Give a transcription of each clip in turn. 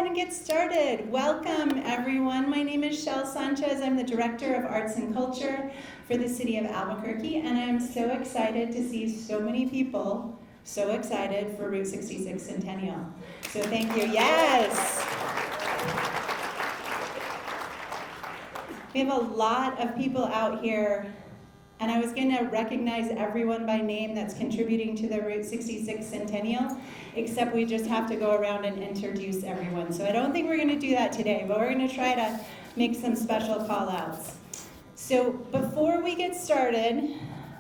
ahead and get started. Welcome, everyone. My name is Shel Sanchez. I'm the Director of Arts and Culture for the City of Albuquerque, and I'm so excited to see so many people so excited for Route 66 Centennial. So thank you. Yes! We have a lot of people out here, and I was going to recognize everyone by name that's contributing to the Route 66 Centennial, except we just have to go around and introduce everyone. So I don't think we're going to do that today, but we're going to try to make some special call-outs. So before we get started,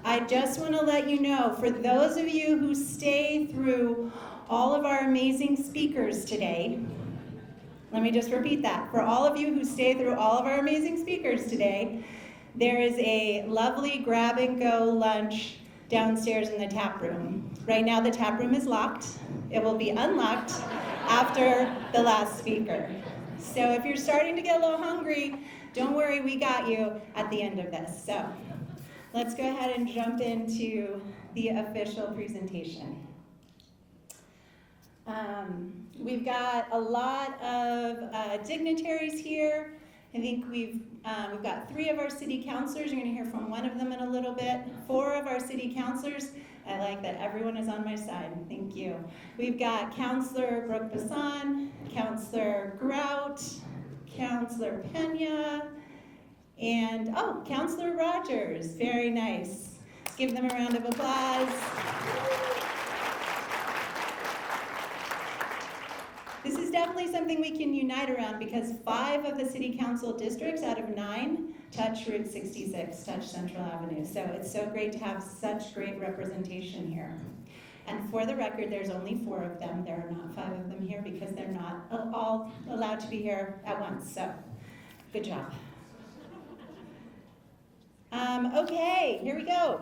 I just want to let you know, for those of you who stay through all of our amazing speakers today, let me just repeat that. For all of you who stay through all of our amazing speakers today, there is a lovely grab-and-go lunch downstairs in the tap room. Right now the tap room is locked. It will be unlocked after the last speaker. So if you're starting to get a little hungry, don't worry, we got you at the end of this. So let's go ahead and jump into the official presentation. We've got a lot of dignitaries here. I think we've got 3 of our city councilors. You're going to hear from one of them in a little bit. 4 of our city councilors. I like that everyone is on my side. Thank you. We've got Councilor Brooke Bassan, Councilor Grout, Councilor Pena, and Councilor Rogers. Very nice. Let's give them a round of applause. This is definitely something we can unite around because 5 of the city council districts out of 9 touch Route 66, touch Central Avenue. So it's so great to have such great representation here. And for the record, there's only 4 of them. There are not 5 of them here because they're not all allowed to be here at once. So good job. Okay, here we go.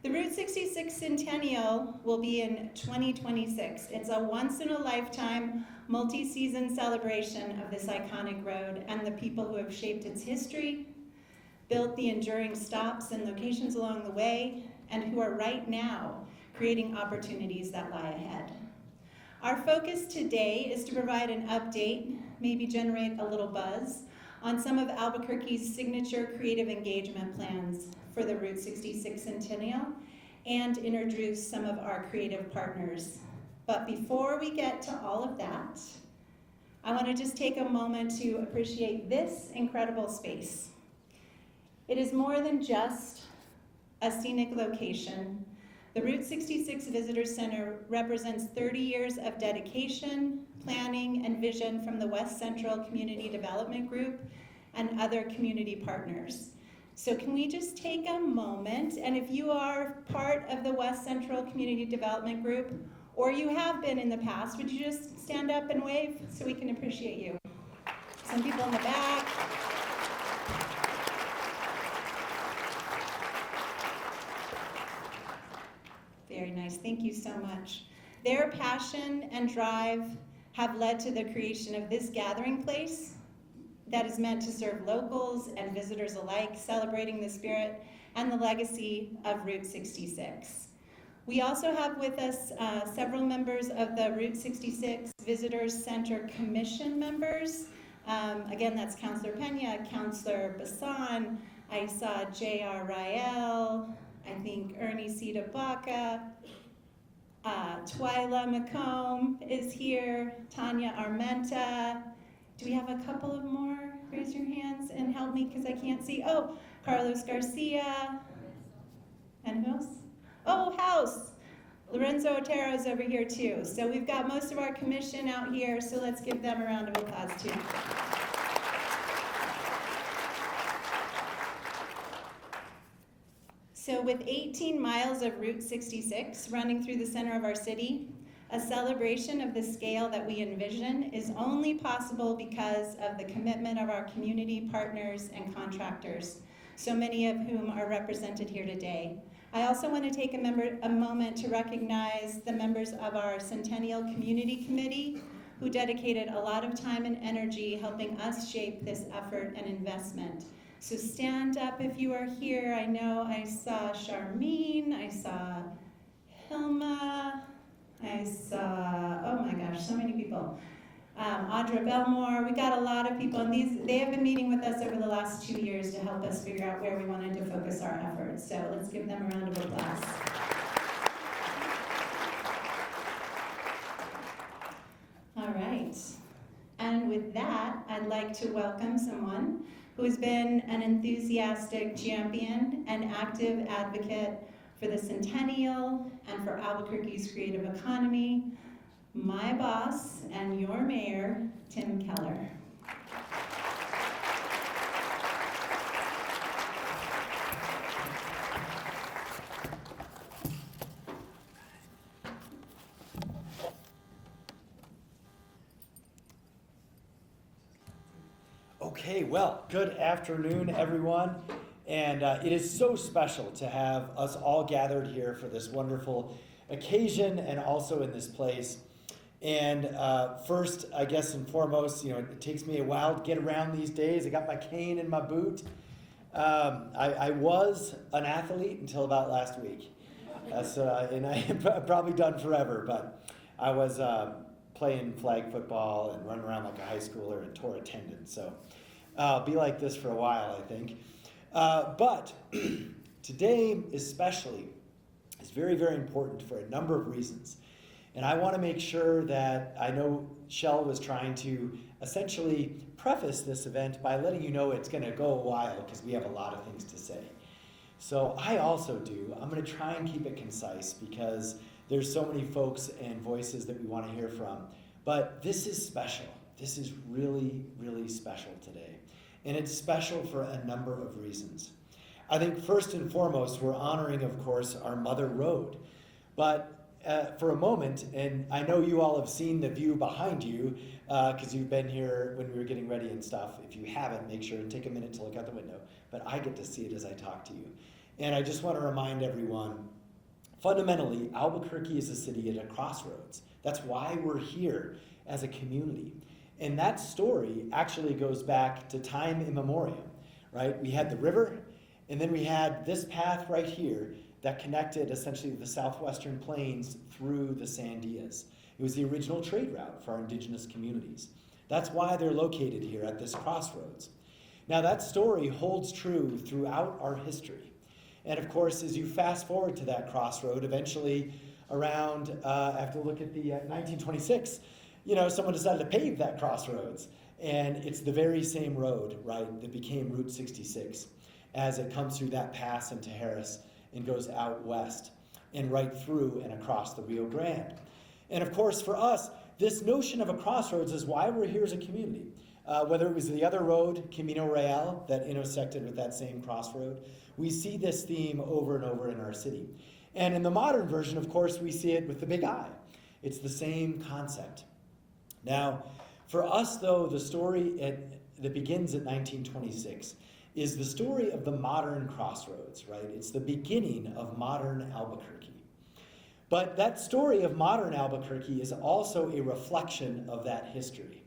The Route 66 Centennial will be in 2026. It's a once-in-a-lifetime, multi-season celebration of this iconic road and the people who have shaped its history, built the enduring stops and locations along the way, and who are right now creating opportunities that lie ahead. Our focus today is to provide an update, maybe generate a little buzz, on some of Albuquerque's signature creative engagement plans for the Route 66 Centennial and introduce some of our creative partners. But before we get to all of that, I want to just take a moment to appreciate this incredible space. It is more than just a scenic location. The Route 66 Visitor Center represents 30 years of dedication, planning, and vision from the West Central Community Development Group and other community partners. So can we just take a moment, and if you are part of the West Central Community Development Group, or you have been in the past, would you just stand up and wave so we can appreciate you? Some people in the back. Very nice, thank you so much. Their passion and drive have led to the creation of this gathering place that is meant to serve locals and visitors alike, celebrating the spirit and the legacy of Route 66. We also have with us several members of the Route 66 Visitors Center Commission members. Again, that's Councilor Pena, Councilor Bassan, I saw J.R. Rael, I think Ernie Cita Baca, Twyla McComb is here, Tanya Armenta. Do we have a couple of more? Raise your hands and help me because I can't see. Oh, Carlos Garcia. And who else? Oh, House. Lorenzo Otero is over here too. So we've got most of our commission out here, so let's give them a round of applause too. So with 18 miles of Route 66 running through the center of our city, a celebration of the scale that we envision is only possible because of the commitment of our community partners and contractors, so many of whom are represented here today. I also want to take a moment to recognize the members of our Centennial Community Committee who dedicated a lot of time and energy helping us shape this effort and investment. So stand up if you are here. I know I saw Charmine, I saw Hilma, I saw, oh my people. Audra Belmore, we got a lot of people, and they have been meeting with us over the last 2 years to help us figure out where we wanted to focus our efforts. So let's give them a round of applause. All right. And with that, I'd like to welcome someone who has been an enthusiastic champion and active advocate for the Centennial and for Albuquerque's creative economy, my boss and your mayor, Tim Keller. Okay, well, good afternoon, everyone. And it is so special to have us all gathered here for this wonderful occasion and also in this place. And first, I guess and foremost, it takes me a while to get around these days. I got my cane in my boot. I was an athlete until about last week. And I am probably done forever, but I was playing flag football and running around like a high schooler and tore a tendon. So I'll be like this for a while, I think. But today especially is very, very important for a number of reasons. And I want to make sure that I know Shell was trying to essentially preface this event by letting you know it's going to go a while because we have a lot of things to say. So I also do. I'm going to try and keep it concise because there's so many folks and voices that we want to hear from. But this is special. This is really, really special today. And it's special for a number of reasons. I think first and foremost, we're honoring, of course, our mother road. But for a moment, and I know you all have seen the view behind you because you've been here when we were getting ready and stuff. If you haven't, make sure and take a minute to look out the window. But I get to see it as I talk to you. And I just want to remind everyone, fundamentally, Albuquerque is a city at a crossroads. That's why we're here as a community. And that story actually goes back to time immemorial, right? We had the river, and then we had this path right here that connected essentially the southwestern plains through the Sandias. It was the original trade route for our indigenous communities. That's why they're located here at this crossroads. Now that story holds true throughout our history. And of course, as you fast forward to that crossroad, eventually around, I have to look at the 1926, someone decided to pave that crossroads. And it's the very same road, right, that became Route 66 as it comes through that pass into Harris and goes out west and right through and across the Rio Grande. And of course, for us, this notion of a crossroads is why we're here as a community. Whether it was the other road, Camino Real, that intersected with that same crossroad, we see this theme over and over in our city. And in the modern version, of course, we see it with the big I. It's the same concept. Now, for us, though, the story that begins at 1926 is the story of the modern crossroads, right? It's the beginning of modern Albuquerque. But that story of modern Albuquerque is also a reflection of that history.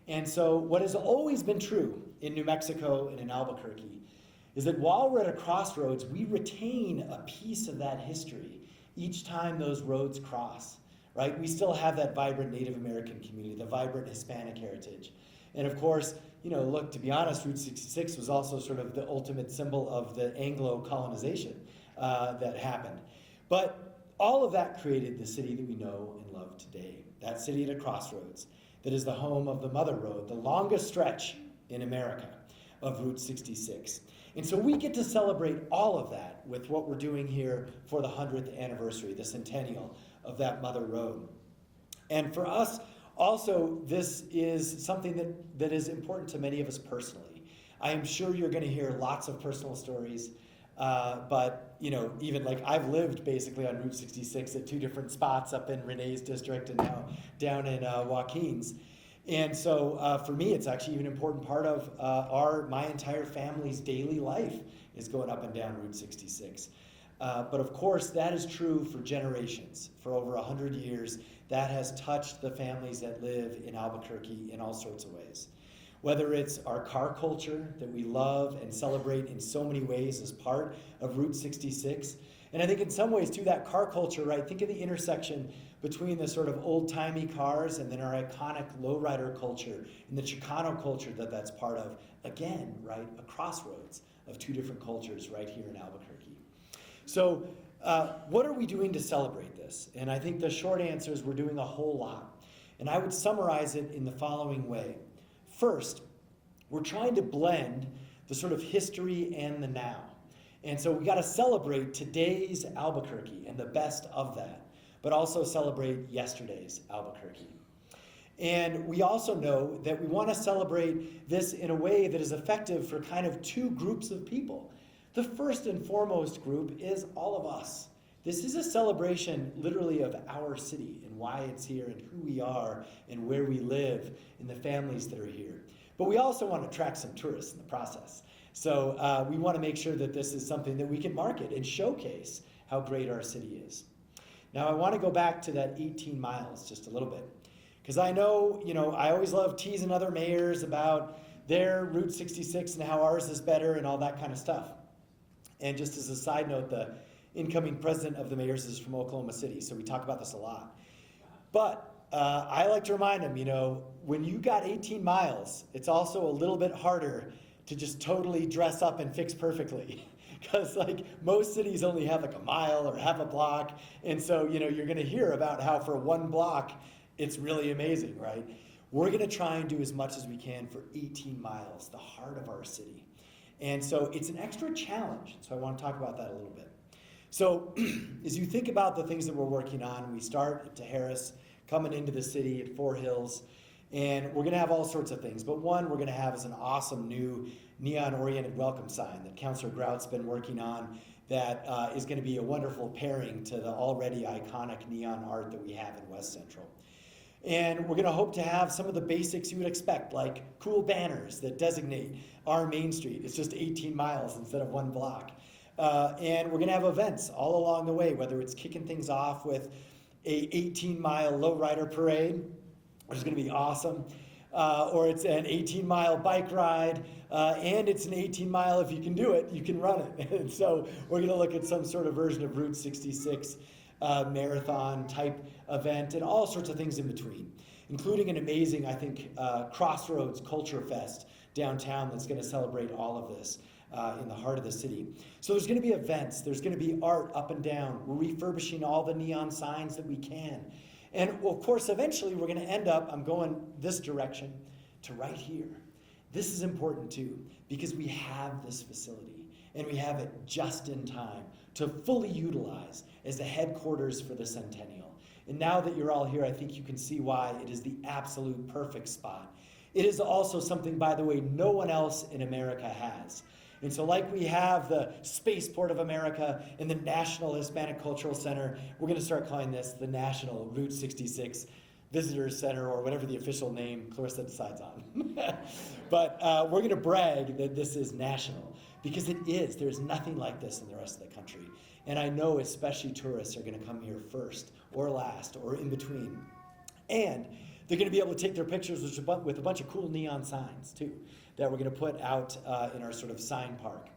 And so what has always been true in New Mexico and in Albuquerque is that while we're at a crossroads, we retain a piece of that history each time those roads cross, right? We still have that vibrant Native American community, the vibrant Hispanic heritage. And of course, look, to be honest, Route 66 was also sort of the ultimate symbol of the Anglo colonization that happened. But all of that created the city that we know and love today, that city at a crossroads that is the home of the Mother Road, the longest stretch in America of Route 66. And so we get to celebrate all of that with what we're doing here for the 100th anniversary, the centennial of that Mother Road. And for us, also, this is something that is important to many of us personally. I am sure you're going to hear lots of personal stories, but even like I've lived basically on Route 66 at two different spots up in Renee's district and now down in Joaquin's. And so for me, it's actually even an important part of my entire family's daily life is going up and down Route 66. But of course, that is true for generations. For over 100 years, that has touched the families that live in Albuquerque in all sorts of ways. Whether it's our car culture that we love and celebrate in so many ways as part of Route 66, And I think in some ways, too, that car culture, right? Think of the intersection between the sort of old-timey cars and then our iconic lowrider culture and the Chicano culture that's part of. Again, right? A crossroads of two different cultures right here in Albuquerque. So what are we doing to celebrate this? And I think the short answer is we're doing a whole lot. And I would summarize it in the following way. First, we're trying to blend the sort of history and the now. And so we got to celebrate today's Albuquerque and the best of that, but also celebrate yesterday's Albuquerque. And we also know that we want to celebrate this in a way that is effective for kind of two groups of people. The first and foremost group is all of us. This is a celebration literally of our city and why it's here and who we are and where we live and the families that are here. But we also want to attract some tourists in the process. So we want to make sure that this is something that we can market and showcase how great our city is. Now I want to go back to that 18 miles just a little bit. Because I know, I always love teasing other mayors about their Route 66 and how ours is better and all that kind of stuff. And just as a side note, the incoming president of the mayors is from Oklahoma City, so we talk about this a lot. But I like to remind them, when you got 18 miles, it's also a little bit harder to just totally dress up and fix perfectly. Because most cities only have a mile or half a block. And so, you're going to hear about how for one block, it's really amazing, right? We're going to try and do as much as we can for 18 miles, the heart of our city. And so it's an extra challenge. So I want to talk about that a little bit. So as you think about the things that we're working on, we start at Harris, coming into the city at Four Hills, and we're going to have all sorts of things. But one we're going to have is an awesome new neon-oriented welcome sign that Councilor Grout's been working on that is going to be a wonderful pairing to the already iconic neon art that we have in West Central. And we're going to hope to have some of the basics you would expect, like cool banners that designate our Main Street. It's just 18 miles instead of one block. And we're going to have events all along the way, whether it's kicking things off with a 18-mile lowrider parade, which is going to be awesome, or it's an 18-mile bike ride, and it's an 18-mile, if you can do it, you can run it. And so we're going to look at some sort of version of Route 66 marathon type event and all sorts of things in between, including an amazing, I think, Crossroads Culture Fest downtown that's going to celebrate all of this in the heart of the city. So there's going to be events, there's going to be art up and down. We're refurbishing all the neon signs that we can. And of course, eventually we're going to end up, I'm going this direction, to right here. This is important too, because we have this facility and we have it just in time to fully utilize as the headquarters for the Centennial. And now that you're all here, I think you can see why it is the absolute perfect spot. It is also something, by the way, no one else in America has. And so like we have the Spaceport of America and the National Hispanic Cultural Center, we're going to start calling this the National Route 66 Visitors Center, or whatever the official name Clarissa decides on. But we're going to brag that this is national, because it is. There's nothing like this in the rest of the country. And I know especially tourists are going to come here first or last or in between. And they're going to be able to take their pictures with a bunch of cool neon signs too that we're going to put out in our sort of sign park.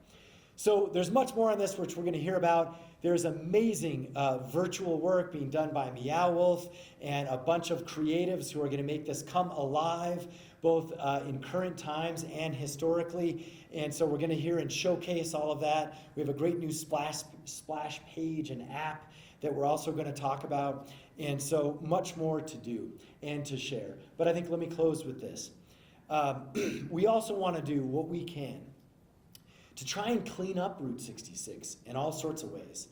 So there's much more on this which we're going to hear about. There's amazing virtual work being done by Meow Wolf and a bunch of creatives who are going to make this come alive, both in current times and historically. And so we're going to hear and showcase all of that. We have a great new splash page and app that we're also going to talk about. And so much more to do and to share. But I think let me close with this. We also want to do what we can to try and clean up Route 66 in all sorts of ways.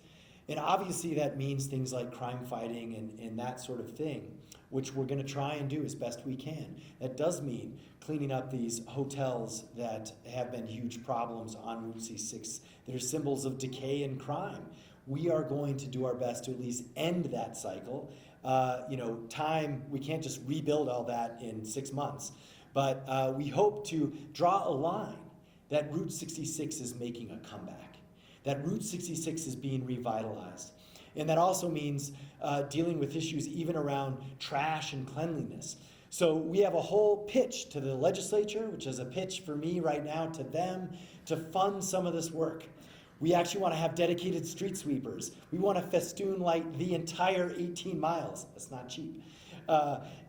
And obviously that means things like crime fighting and that sort of thing, which we're going to try and do as best we can. That does mean cleaning up these hotels that have been huge problems on Route 66 that are symbols of decay and crime. We are going to do our best to at least end that cycle. Time, we can't just rebuild all that in 6 months, but we hope to draw a line that Route 66 is making a comeback, that Route 66 is being revitalized. And that also means dealing with issues even around trash and cleanliness. So we have a whole pitch to the legislature, which is a pitch for me right now to them to fund some of this work. We actually want to have dedicated street sweepers. We want to festoon light the entire 18 miles. That's not cheap.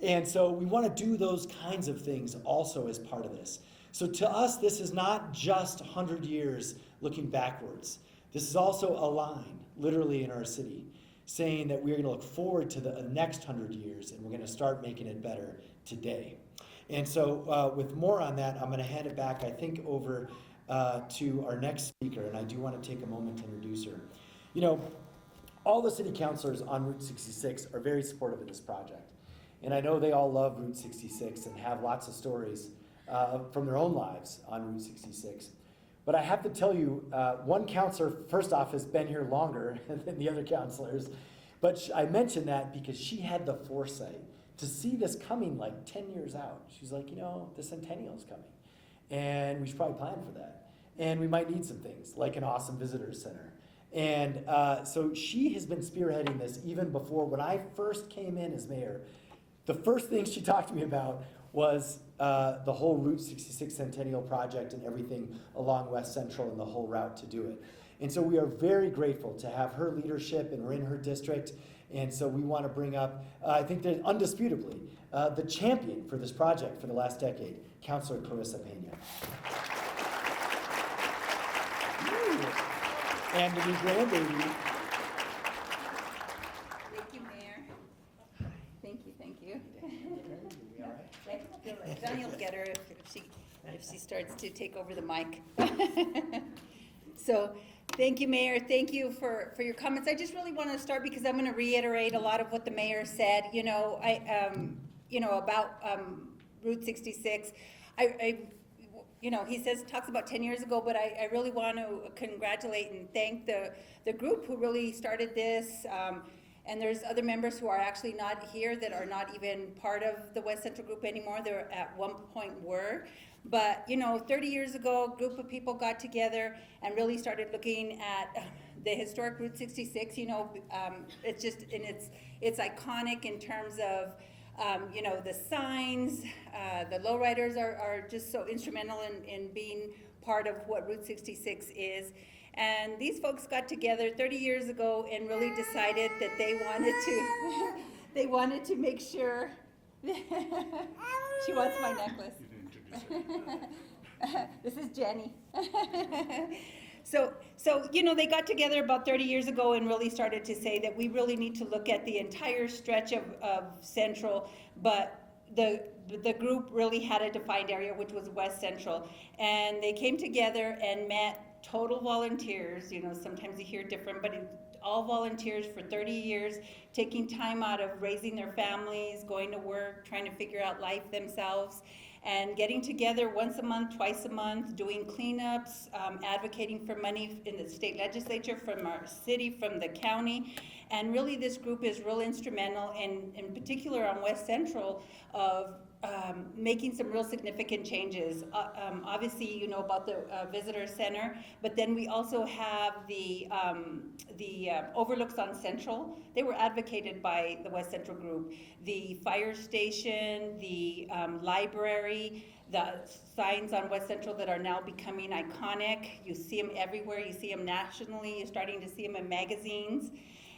And so we want to do those kinds of things also as part of this. So to us, this is not just 100 years looking backwards. This is also a line, literally, in our city, saying that we're going to look forward to the next 100 years, and we're going to start making it better today. And so with more on that, I'm going to hand it back, I think, over to our next speaker, and I do want to take a moment to introduce her. You know, all the city councilors on Route 66 are very supportive of this project. And I know they all love Route 66 and have lots of stories from their own lives on Route 66. But I have to tell you, one counselor, first off, has been here longer than the other counselors. But I mentioned that because she had the foresight to see this coming like 10 years out. She's like, you know, the Centennial is coming. And we should probably plan for that. And we might need some things, like an awesome visitor center. And so she has been spearheading this even before. When I first came in as mayor, the first thing she talked to me about was the whole Route 66 Centennial project and everything along West Central and the whole route to do it. And so we are very grateful to have her leadership, and we're in her district. And so we want to bring up, I think that undisputably, the champion for this project for the last decade, Councilor Clarissa Pena. And the new grandbaby. Thank you, Mayor. Thank you. Johnny will get her if she starts to take over the mic. So, thank you, Mayor. Thank you for your comments. I just really want to start because I'm going to reiterate a lot of what the mayor said. You know, about Route 66. He talks about 10 years ago, but I really want to congratulate and thank the group who really started this. And there's other members who are actually not here that are not even part of the West Central group anymore. They at one point were. But, 30 years ago, a group of people got together and really started looking at the historic Route 66. It's just, and it's iconic in terms of, the signs. The lowriders are just so instrumental in being part of what Route 66 is. And these folks got together 30 years ago and really decided that they wanted to make sure. She wants my necklace. This is Jenny. So they got together about 30 years ago and really started to say that we really need to look at the entire stretch of Central, but the group really had a defined area, which was West Central. And they came together and met total volunteers. Sometimes you hear different, but all volunteers for 30 years, taking time out of raising their families, going to work, trying to figure out life themselves, and getting together once a month, twice a month, doing cleanups, advocating for money in the state legislature, from our city, from the county. And really this group is real instrumental, in particular on West Central, of making some real significant changes. Obviously, you know about the visitor center, but then we also have the overlooks on Central. They were advocated by the West Central group. The fire station, the library, the signs on West Central that are now becoming iconic. You see them everywhere. You see them nationally. You're starting to see them in magazines.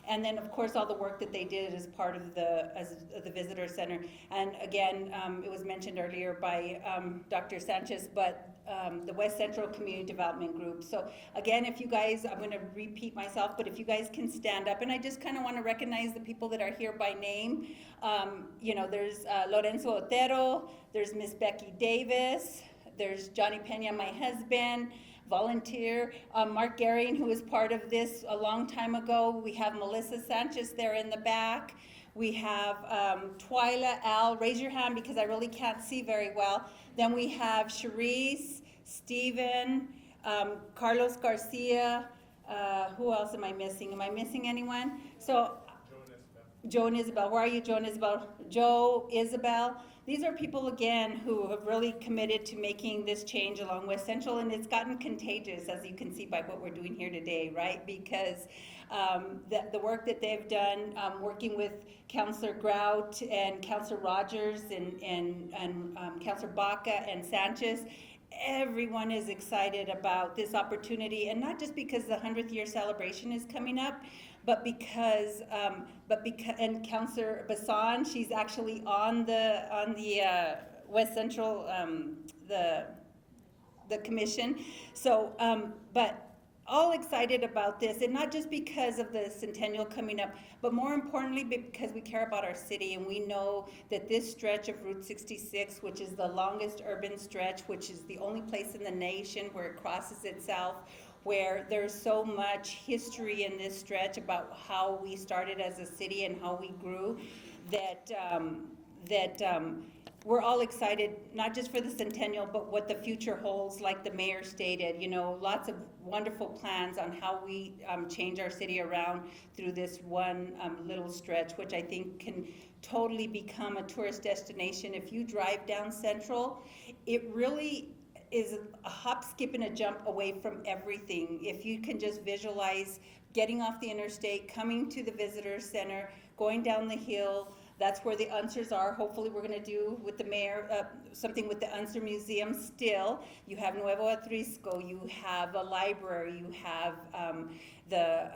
And then, of course, all the work that they did as part of the visitor center. And again, it was mentioned earlier by Dr. Sanchez, but the West Central Community Development Group. So again, if you guys, I'm going to repeat myself, but if you guys can stand up, and I just kind of want to recognize the people that are here by name. There's Lorenzo Otero, there's Miss Becky Davis, there's Johnny Pena, my husband, volunteer, Mark Garing, who was part of this a long time ago. We have Melissa Sanchez there in the back. We have Twyla, Al, raise your hand because I really can't see very well. Then we have Cherise, Stephen, Carlos Garcia. Who else am I missing? Am I missing anyone? So, Joe and Isabel. Where are you, Joe and Isabel? Joe, Isabel. These are people, again, who have really committed to making this change along West Central, and it's gotten contagious, as you can see by what we're doing here today, right? Because the work that they've done, working with Councillor Grout and Councillor Rogers and Councillor Baca and Sanchez, everyone is excited about this opportunity, and not just because the 100th year celebration is coming up, but because and Councillor Bassan, she's actually on the West Central the commission. So, but all excited about this, and not just because of the Centennial coming up, but more importantly because we care about our city, and we know that this stretch of Route 66, which is the longest urban stretch, which is the only place in the nation where it crosses itself, where there's so much history in this stretch about how we started as a city and how we grew, that we're all excited, not just for the Centennial, but what the future holds. Like the mayor stated, you know, lots of wonderful plans on how we change our city around through this one little stretch, which I think can totally become a tourist destination. If you drive down Central, it really is a hop, skip, and a jump away from everything. If you can just visualize getting off the interstate, coming to the visitor center, going down the hill, that's where the Unsers are. Hopefully we're gonna do with the mayor, something with the Unser Museum still. You have Nuevo Atrisco, you have a library, you have the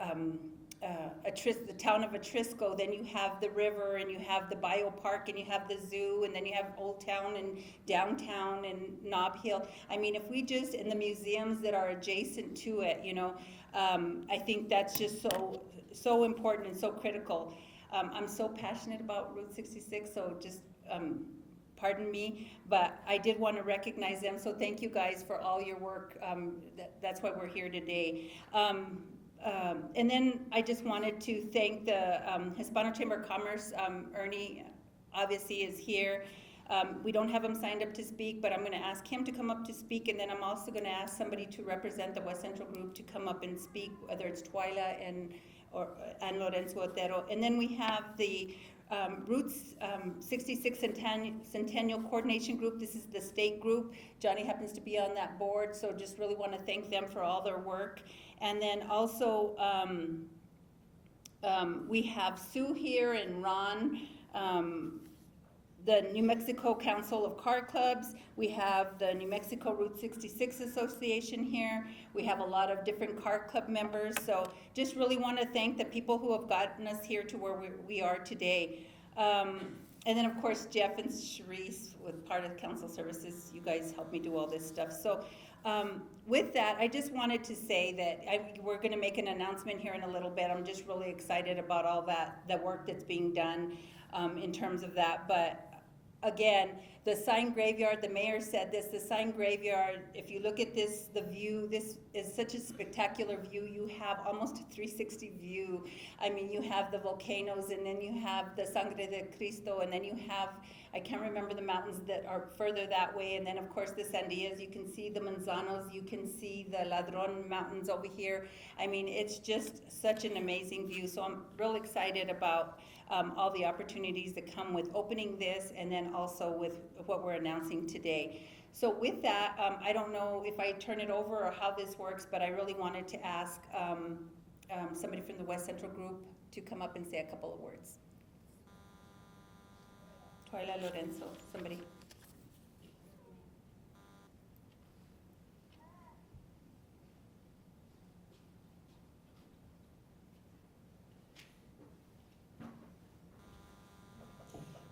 town of Atrisco, then you have the river, and you have the biopark, and you have the zoo, and then you have Old Town and Downtown and Nob Hill. I mean, if we just, and the museums that are adjacent to it, you know, I think that's just so important and so critical. I'm so passionate about Route 66, so just pardon me, but I did want to recognize them, so thank you guys for all your work. That's why we're here today. And then I just wanted to thank the Hispano Chamber of Commerce. Ernie obviously is here. We don't have him signed up to speak, but I'm going to ask him to come up to speak, and then I'm also going to ask somebody to represent the West Central group to come up and speak, whether it's Twyla and Lorenzo Otero. And then we have the Route 66 Centennial Coordination Group. This is the state group. Johnny happens to be on that board, so just really want to thank them for all their work. And then also we have Sue here and Ron, the New Mexico Council of Car Clubs. We have the New Mexico Route 66 Association here. We have a lot of different car club members. So just really want to thank the people who have gotten us here to where we are today. And then of course Jeff and Sharice with part of council services. You guys help me do all this stuff. So with that, I just wanted to say that we're going to make an announcement here in a little bit. I'm just really excited about all the work that's being done in terms of that. But again, the sign graveyard, the mayor said this, the sign graveyard, if you look at this, the view, this is such a spectacular view. You have almost a 360 view. I mean, you have the volcanoes, and then you have the Sangre de Cristo, and then you have, I can't remember the mountains that are further that way, and then of course the Sandias, you can see the Manzanos, you can see the Ladron Mountains over here. I mean, it's just such an amazing view, so I'm real excited about all the opportunities that come with opening this, and then also with what we're announcing today. So with that, I don't know if I turn it over or how this works, but I really wanted to ask somebody from the West Central group to come up and say a couple of words. Twyla, Lorenzo, somebody.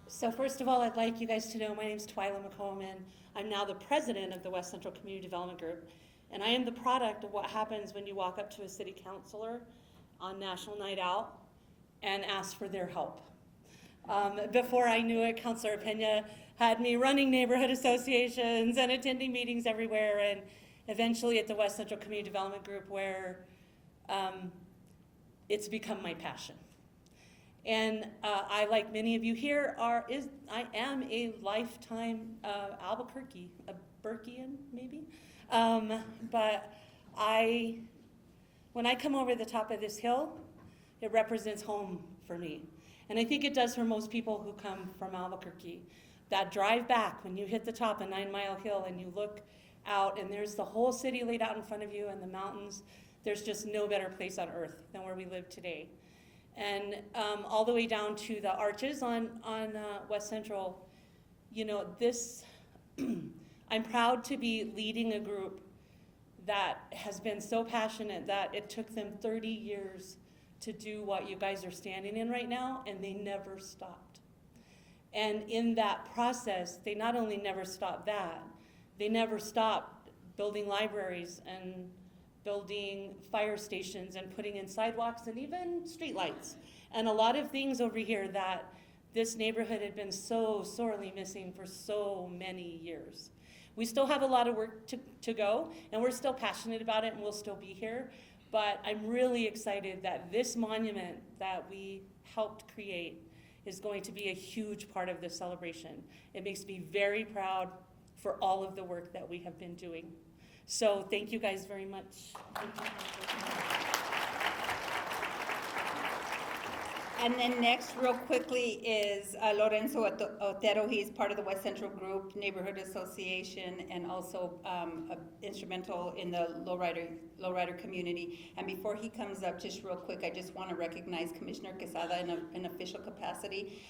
So first of all, I'd like you guys to know my name is Twyla McColeman. I'm now the president of the West Central Community Development Group, and I am the product of what happens when you walk up to a city councilor on National Night Out and ask for their help. Before I knew it, Councilor Pena had me running neighborhood associations and attending meetings everywhere, and eventually at the West Central Community Development Group, where it's become my passion. And I, like many of you here, I am a lifetime Albuquerque, a Burkean maybe. But when I come over the top of this hill, it represents home for me. And I think it does for most people who come from Albuquerque. That drive back, when you hit the top of 9 Mile Hill and you look out and there's the whole city laid out in front of you and the mountains, there's just no better place on earth than where we live today. And all the way down to the arches on West Central, you know, this, I'm proud to be leading a group that has been so passionate that it took them 30 years to do what you guys are standing in right now, and they never stopped. And in that process, they not only never stopped that, they never stopped building libraries and building fire stations and putting in sidewalks and even streetlights. And a lot of things over here that this neighborhood had been so sorely missing for so many years. We still have a lot of work to go, and we're still passionate about it, and we'll still be here. But I'm really excited that this monument that we helped create is going to be a huge part of this celebration. It makes me very proud for all of the work that we have been doing. So thank you guys very much. And then next, real quickly, is Lorenzo Otero. He's part of the West Central Group Neighborhood Association and also instrumental in the lowrider community. And before he comes up, just real quick, I just want to recognize Commissioner Quesada in an official capacity.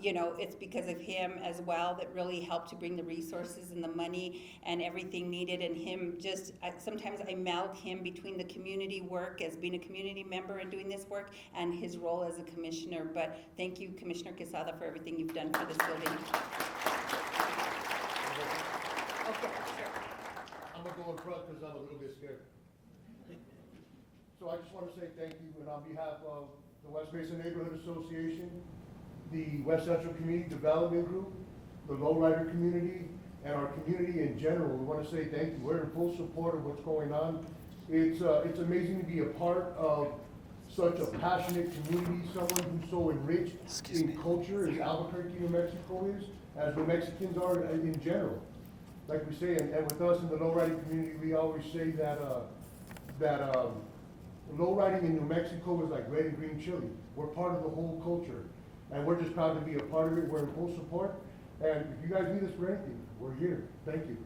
You know, it's because of him as well that really helped to bring the resources and the money and everything needed. And him just, sometimes I meld him between the community work as being a community member and doing this work and his role as a commissioner. But thank you, Commissioner Quesada, for everything you've done for this building. Okay, sure. I'm gonna go in front because I'm a little bit scared. So I just want to say thank you, and on behalf of the West Mesa Neighborhood Association, the West Central Community Development Group, the lowrider community, and our community in general, we want to say thank you. We're in full support of what's going on. It's amazing to be a part of such a passionate community, someone who's so enriched in culture as Albuquerque, New Mexico is, as New Mexicans are in general. Like we say, and with us in the lowriding community, we always say that lowriding in New Mexico is like red and green chili. We're part of the whole culture, and we're just proud to be a part of it. We're in full support, and if you guys need us for anything, we're here. Thank you.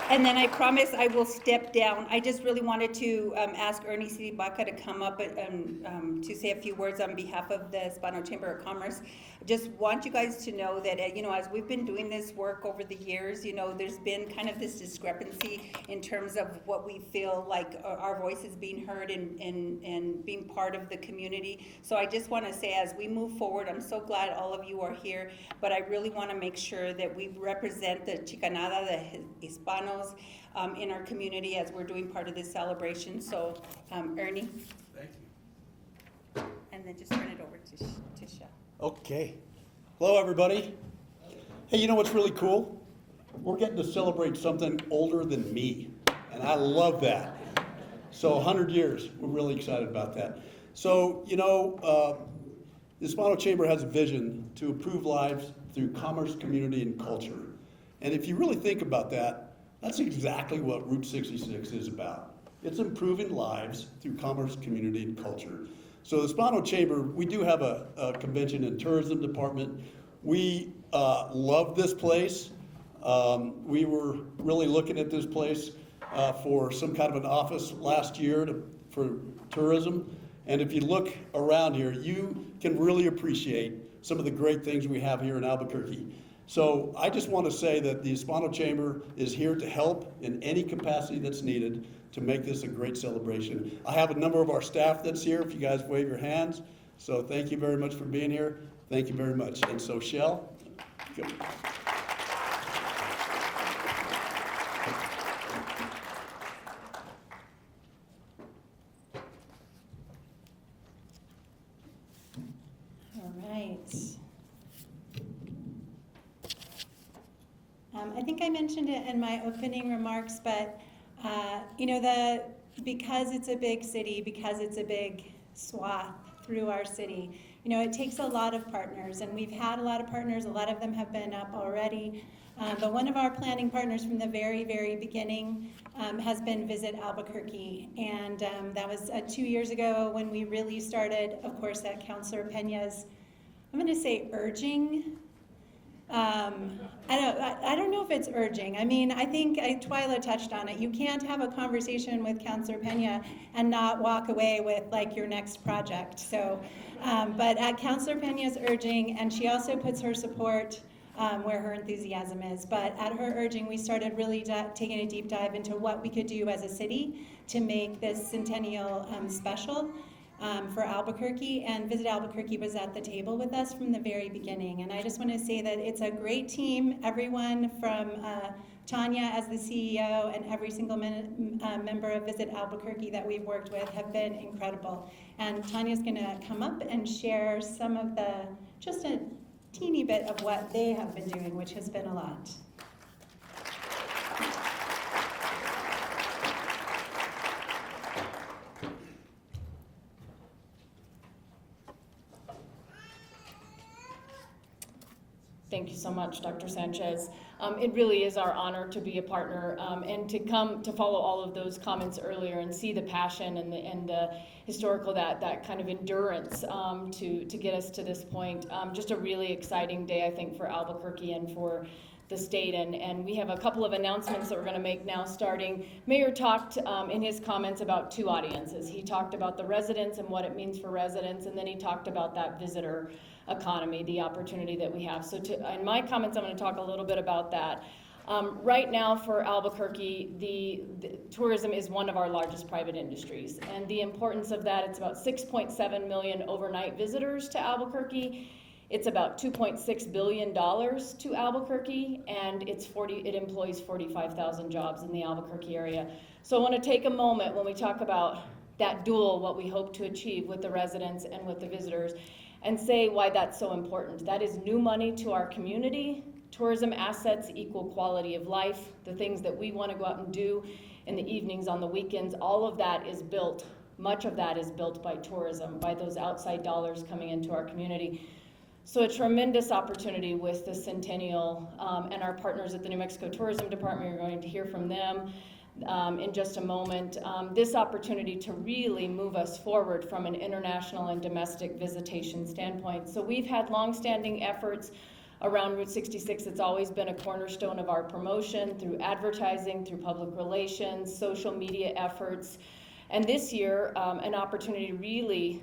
And then I promise I will step down. I just really wanted to ask Ernie Siribaca to come up and to say a few words on behalf of the Hispano Chamber of Commerce. Just want you guys to know that, you know, as we've been doing this work over the years, you know, there's been kind of this discrepancy in terms of what we feel like our voice is being heard and being part of the community. So I just want to say, as we move forward, I'm so glad all of you are here, but I really want to make sure that we represent the Chicanada, the Hispanos, in our community as we're doing part of this celebration. So, Ernie. Thank you. And then just turn it over to Shell. Okay. Hello, everybody. Hey, you know what's really cool? We're getting to celebrate something older than me, and I love that. So 100 years, we're really excited about that. So, you know, the Hispano Chamber has a vision to improve lives through commerce, community, and culture. And if you really think about that, that's exactly what Route 66 is about. It's improving lives through commerce, community, and culture. So the Hispano Chamber, we do have a convention and tourism department. We love this place. We were really looking at this place for some kind of an office last year for tourism. And if you look around here, you can really appreciate some of the great things we have here in Albuquerque. So I just want to say that the Hispano Chamber is here to help in any capacity that's needed to make this a great celebration. I have a number of our staff that's here, if you guys wave your hands. So thank you very much for being here. Thank you very much. And so Shell. Good. All right. I think I mentioned it in my opening remarks, but you know, because it's a big city, because it's a big swath through our city, you know, it takes a lot of partners, and we've had a lot of partners. A lot of them have been up already, but one of our planning partners from the very, very beginning has been Visit Albuquerque, and that was 2 years ago when we really started, of course, at Councilor Peña's, I'm going to say, urging I don't know if it's urging. I mean, I think Twyla touched on it. You can't have a conversation with Councilor Pena and not walk away with like your next project. So, but at Councilor Pena's urging, and she also puts her support where her enthusiasm is. But at her urging, we started really taking a deep dive into what we could do as a city to make this Centennial special. For Albuquerque, and Visit Albuquerque was at the table with us from the very beginning. And I just want to say that it's a great team. Everyone from Tanya as the CEO and every single member of Visit Albuquerque that we've worked with have been incredible. And Tanya's going to come up and share some of just a teeny bit of what they have been doing, which has been a lot. Thank you so much, Dr. Sanchez. It really is our honor to be a partner and to come to follow all of those comments earlier and see the passion and the historical, that kind of endurance to get us to this point. Just a really exciting day, I think, for Albuquerque and for the state, and we have a couple of announcements that we're going to make now starting. Mayor talked in his comments about two audiences. He talked about the residents and what it means for residents, and then he talked about that visitor economy, the opportunity that we have. So in my comments, I'm going to talk a little bit about that. Right now for Albuquerque, the tourism is one of our largest private industries, and the importance of that, it's about 6.7 million overnight visitors to Albuquerque. It's about $2.6 billion to Albuquerque, and it employs 45,000 jobs in the Albuquerque area. So I want to take a moment when we talk about that dual, what we hope to achieve with the residents and with the visitors, and say why that's so important. That is new money to our community. Tourism assets equal quality of life. The things that we want to go out and do in the evenings, on the weekends, all of that is built. Much of that is built by tourism, by those outside dollars coming into our community. So a tremendous opportunity with the Centennial and our partners at the New Mexico Tourism Department. You're going to hear from them in just a moment. This opportunity to really move us forward from an international and domestic visitation standpoint. So we've had longstanding efforts around Route 66. It's always been a cornerstone of our promotion through advertising, through public relations, social media efforts. And this year, an opportunity really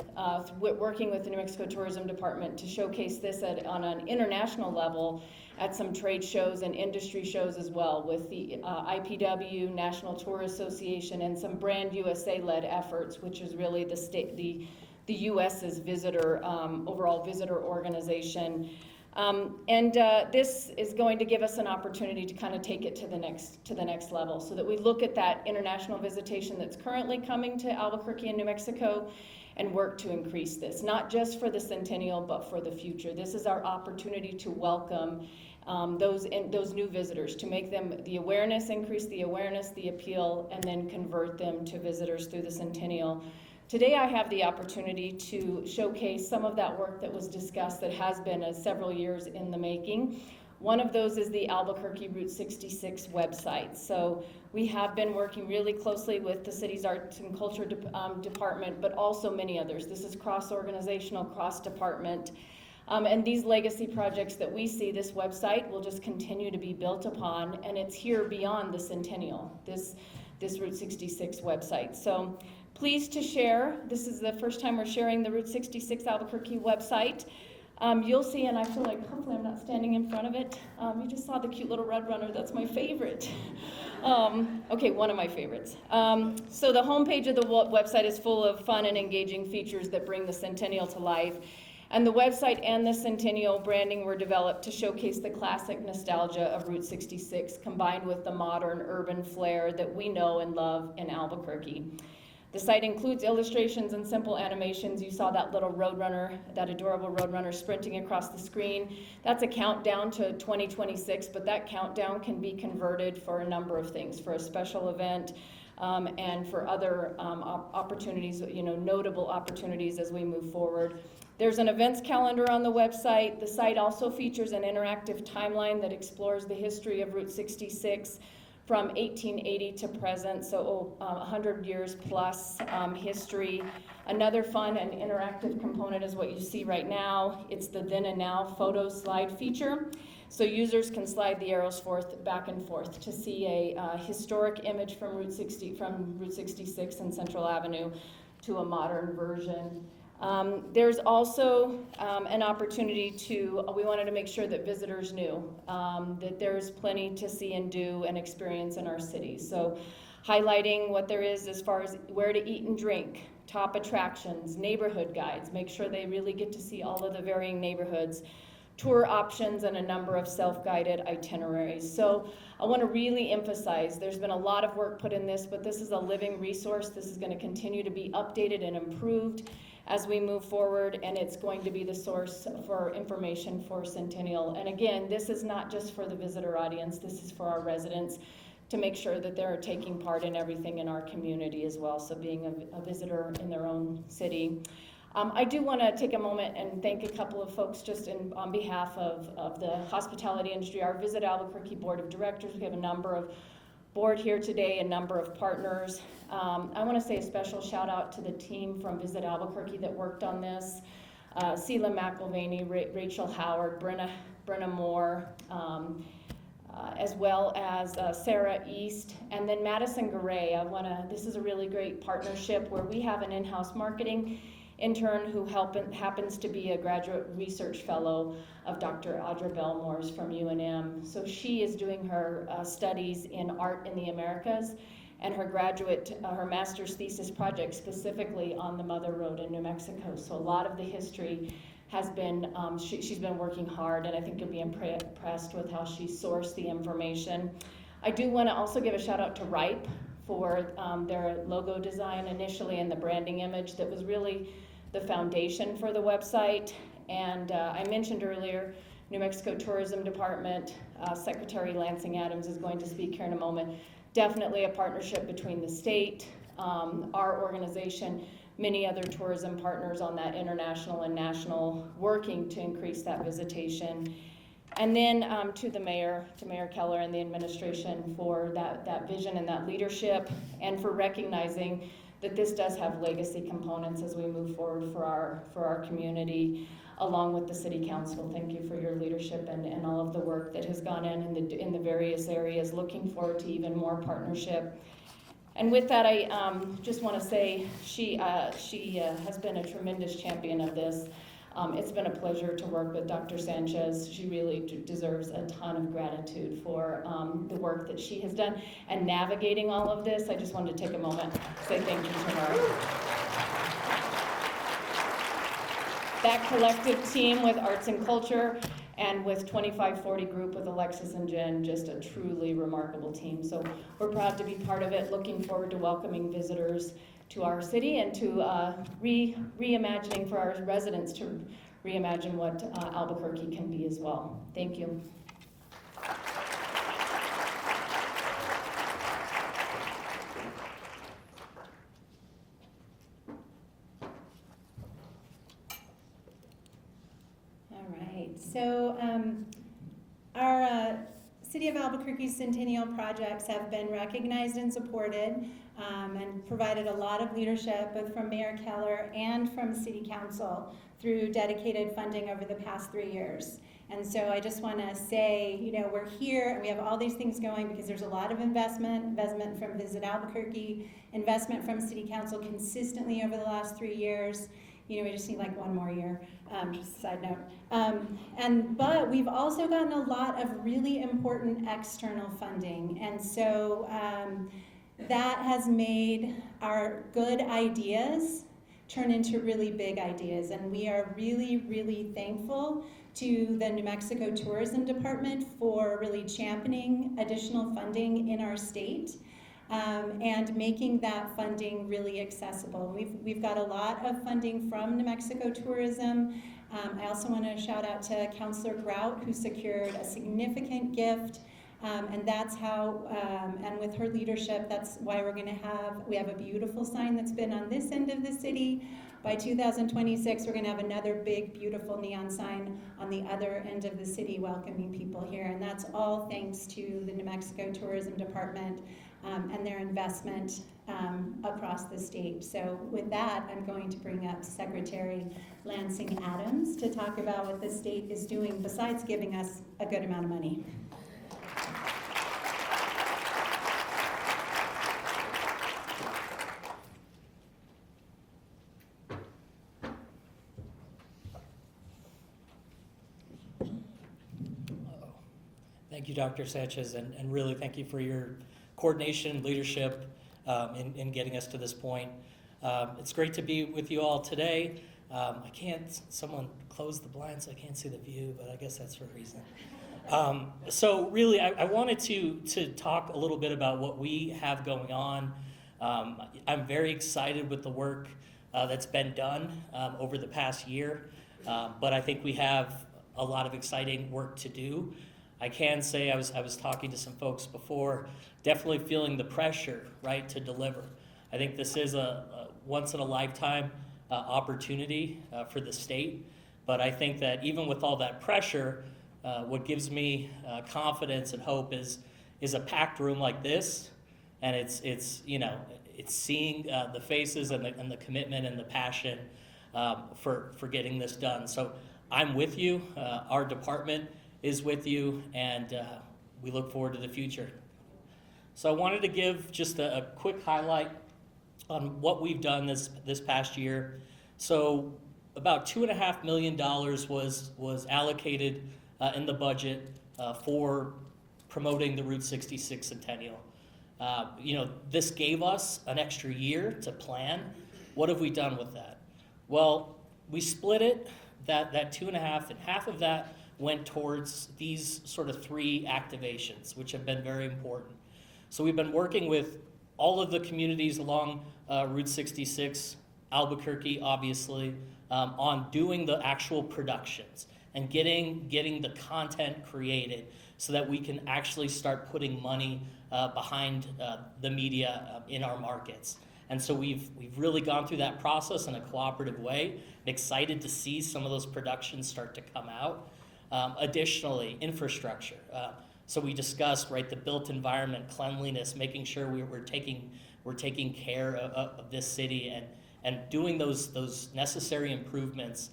working with the New Mexico Tourism Department to showcase this on an international level at some trade shows and industry shows as well, with the IPW, National Tour Association, and some Brand USA-led efforts, which is really the U.S.'s overall visitor organization. This is going to give us an opportunity to kind of take it to the next level, so that we look at that international visitation that's currently coming to Albuquerque and New Mexico and work to increase this, not just for the Centennial, but for the future. This is our opportunity to welcome those new visitors, to make them increase the awareness, the appeal, and then convert them to visitors through the Centennial. Today I have the opportunity to showcase some of that work that was discussed that has been several years in the making. One of those is the Albuquerque Route 66 website. So we have been working really closely with the city's Arts and Culture Department, but also many others. This is cross-organizational, cross-department. And these legacy projects that we see, this website will just continue to be built upon, and it's here beyond the Centennial, this Route 66 website. So pleased to share, this is the first time we're sharing the Route 66 Albuquerque website. You'll see, and I feel like hopefully I'm not standing in front of it. You just saw the cute little red runner, that's my favorite. Okay, one of my favorites. So the homepage of the website is full of fun and engaging features that bring the Centennial to life. And the website and the Centennial branding were developed to showcase the classic nostalgia of Route 66 combined with the modern urban flair that we know and love in Albuquerque. The site includes illustrations and simple animations. You saw that little roadrunner, that adorable roadrunner sprinting across the screen. That's a countdown to 2026, but that countdown can be converted for a number of things, for a special event and for other opportunities, notable opportunities as we move forward. There's an events calendar on the website. The site also features an interactive timeline that explores the history of Route 66 from 1880 to present, so 100 years plus history. Another fun and interactive component is what you see right now. It's the then and now photo slide feature. So users can slide the arrows back and forth to see a historic image from Route 66 and Central Avenue to a modern version. There's also an opportunity we wanted to make sure that visitors knew that there's plenty to see and do and experience in our city. So highlighting what there is as far as where to eat and drink, top attractions, neighborhood guides, make sure they really get to see all of the varying neighborhoods, tour options, and a number of self-guided itineraries. So I want to really emphasize there's been a lot of work put in this, but this is a living resource. This is going to continue to be updated and improved as we move forward, and it's going to be the source for information for Centennial. And again, this is not just for the visitor audience, this is for our residents to make sure that they're taking part in everything in our community as well, so being a visitor in their own city. I do want to take a moment and thank a couple of folks just on behalf of the hospitality industry, our Visit Albuquerque Board of Directors. We have a number of board here today, a number of partners. I want to say a special shout out to the team from Visit Albuquerque that worked on this. Sela McElvaney, Rachel Howard, Brenna Moore, as well as Sarah East, and then Madison Garay. This is a really great partnership where we have an in-house marketing intern who happens to be a graduate research fellow of Dr. Audra Belmore's from UNM. So she is doing her studies in art in the Americas, and her master's thesis project specifically on the Mother Road in New Mexico. So a lot of the history has been, she's been working hard, and I think you'll be impressed with how she sourced the information. I do want to also give a shout out to RIPE for their logo design initially and the branding image that was really the foundation for the website. And I mentioned earlier, New Mexico Tourism Department, Secretary Lansing Adams is going to speak here in a moment. Definitely a partnership between the state, our organization, many other tourism partners on that international and national, working to increase that visitation. And then to Mayor Keller and the administration for that vision and that leadership, and for recognizing that this does have legacy components as we move forward for our community, along with the City Council. Thank you for your leadership and all of the work that has gone in the various areas. Looking forward to even more partnership. And with that, I just want to say she has been a tremendous champion of this. It's been a pleasure to work with Dr. Sanchez. She really deserves a ton of gratitude for the work that she has done and navigating all of this. I just wanted to take a moment to say thank you to her. That collective team with Arts and Culture and with 2540 Group with Alexis and Jen, just a truly remarkable team. So we're proud to be part of it, looking forward to welcoming visitors to our city and to reimagining for our residents to reimagine what Albuquerque can be as well. Thank you. All right, so our City of Albuquerque Centennial projects have been recognized and supported and provided a lot of leadership both from Mayor Keller and from City Council through dedicated funding over the past 3 years. And so I just want to say, you know, we're here and we have all these things going because there's a lot of investment from Visit Albuquerque, investment from City Council consistently over the last 3 years. You know, we just need like one more year, just a side note. But we've also gotten a lot of really important external funding. And so that has made our good ideas turn into really big ideas. And we are really, really thankful to the New Mexico Tourism Department for really championing additional funding in our state. And making that funding really accessible. We've got a lot of funding from New Mexico Tourism. I also want to shout out to Councilor Grout, who secured a significant gift, and that's how, and with her leadership, that's why we have a beautiful sign that's been on this end of the city. By 2026, we're going to have another big, beautiful neon sign on the other end of the city welcoming people here, and that's all thanks to the New Mexico Tourism Department. and their investment across the state. So with that, I'm going to bring up Secretary Lansing Adams to talk about what the state is doing besides giving us a good amount of money. Thank you, Dr. Sanchez, and really thank you for your coordination, leadership in getting us to this point. It's great to be with you all today. Someone closed the blinds, so I can't see the view, but I guess that's for a reason. So really, I wanted to talk a little bit about what we have going on. I'm very excited with the work that's been done over the past year, but I think we have a lot of exciting work to do. I can say I was talking to some folks before, definitely feeling the pressure, right, to deliver. I think this is a once in a lifetime opportunity for the state, but I think that even with all that pressure, what gives me confidence and hope is a packed room like this, and it's seeing the faces and the commitment and the passion for getting this done. So I'm with you. Our department is with you, and we look forward to the future. So I wanted to give just a quick highlight on what we've done this past year. So about $2.5 million was allocated in the budget for promoting the Route 66 Centennial. This gave us an extra year to plan. What have we done with that? Well, we split it, that 2.5, and half of that went towards these sort of 3 activations, which have been very important. So we've been working with all of the communities along Route 66, Albuquerque, obviously, on doing the actual productions and getting the content created so that we can actually start putting money behind the media in our markets. And so we've really gone through that process in a cooperative way. I'm excited to see some of those productions start to come out. Additionally, infrastructure. So we discussed, right, the built environment, cleanliness, making sure we're taking care of this city and doing those necessary improvements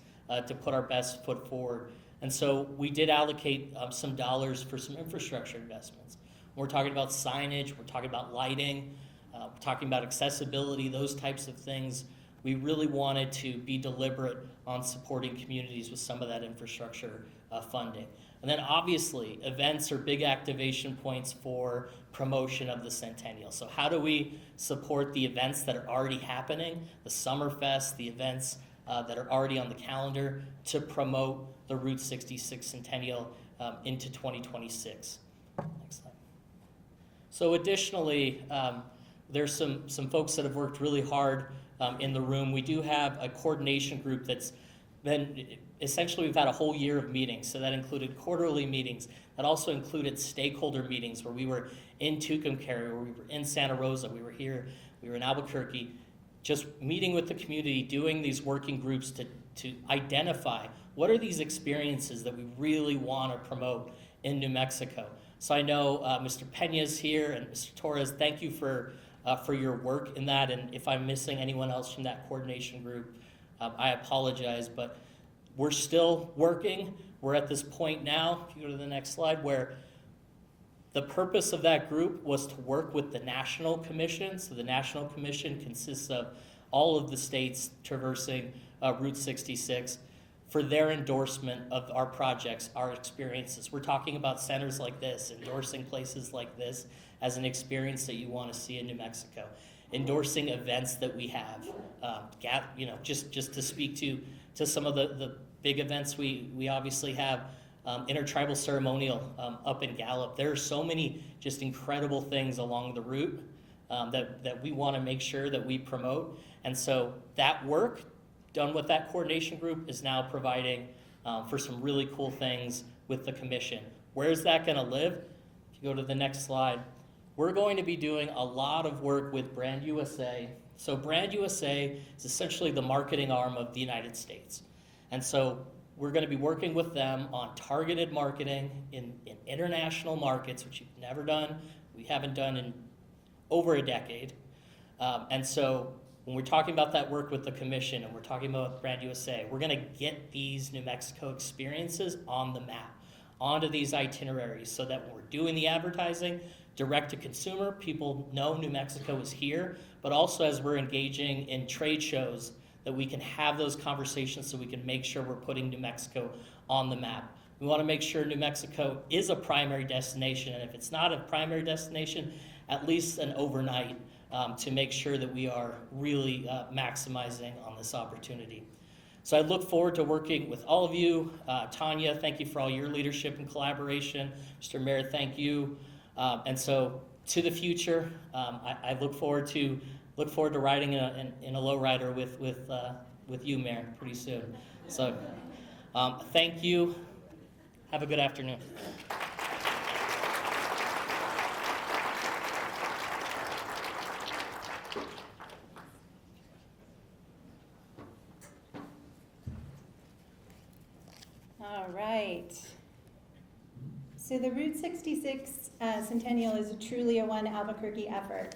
to put our best foot forward. And so we did allocate some dollars for some infrastructure investments. We're talking about signage, we're talking about lighting, we're talking about accessibility, those types of things. We really wanted to be deliberate on supporting communities with some of that infrastructure funding. And then obviously, events are big activation points for promotion of the Centennial. So how do we support the events that are already happening, the Summerfest, the events that are already on the calendar to promote the Route 66 Centennial into 2026? Next slide. So additionally, there's some folks that have worked really hard in the room. We do have a coordination group that's been, essentially we've had a whole year of meetings. So that included quarterly meetings. That also included stakeholder meetings where we were in Tucumcari, where we were in Santa Rosa, we were here, we were in Albuquerque, just meeting with the community, doing these working groups to identify what are these experiences that we really want to promote in New Mexico. So I know Mr. Pena's here and Mr. Torres, thank you for your work in that, and if I'm missing anyone else from that coordination group, I apologize, but we're still working. We're at this point now, if you go to the next slide, where the purpose of that group was to work with the National Commission. So the National Commission consists of all of the states traversing Route 66 for their endorsement of our projects, our experiences. We're talking about centers like this, endorsing places like this as an experience that you want to see in New Mexico, endorsing events that we have, just to speak to some of the big events we obviously have. Intertribal ceremonial up in Gallup. There are so many just incredible things along the route that we want to make sure that we promote. And so that work done with that coordination group is now providing for some really cool things with the commission. Where is that going to live? If you go to the next slide, we're going to be doing a lot of work with Brand USA. So Brand USA is essentially the marketing arm of the United States. And so we're going to be working with them on targeted marketing in international markets, which you've never done. We haven't done in over a decade. And so when we're talking about that work with the commission and we're talking about Brand USA, we're going to get these New Mexico experiences on the map, onto these itineraries, so that when we're doing the advertising, direct to consumer, people know New Mexico is here, but also as we're engaging in trade shows, that we can have those conversations so we can make sure we're putting New Mexico on the map. We want to make sure New Mexico is a primary destination, and if it's not a primary destination, at least an overnight, to make sure that we are really maximizing on this opportunity. So I look forward to working with all of you. Tanya, thank you for all your leadership and collaboration. Mr. Mayor, thank you. And so to the future, I look forward to riding in a lowrider with you, Mayor, pretty soon. So thank you. Have a good afternoon. All right. So the Route 66 Centennial is truly a one Albuquerque effort.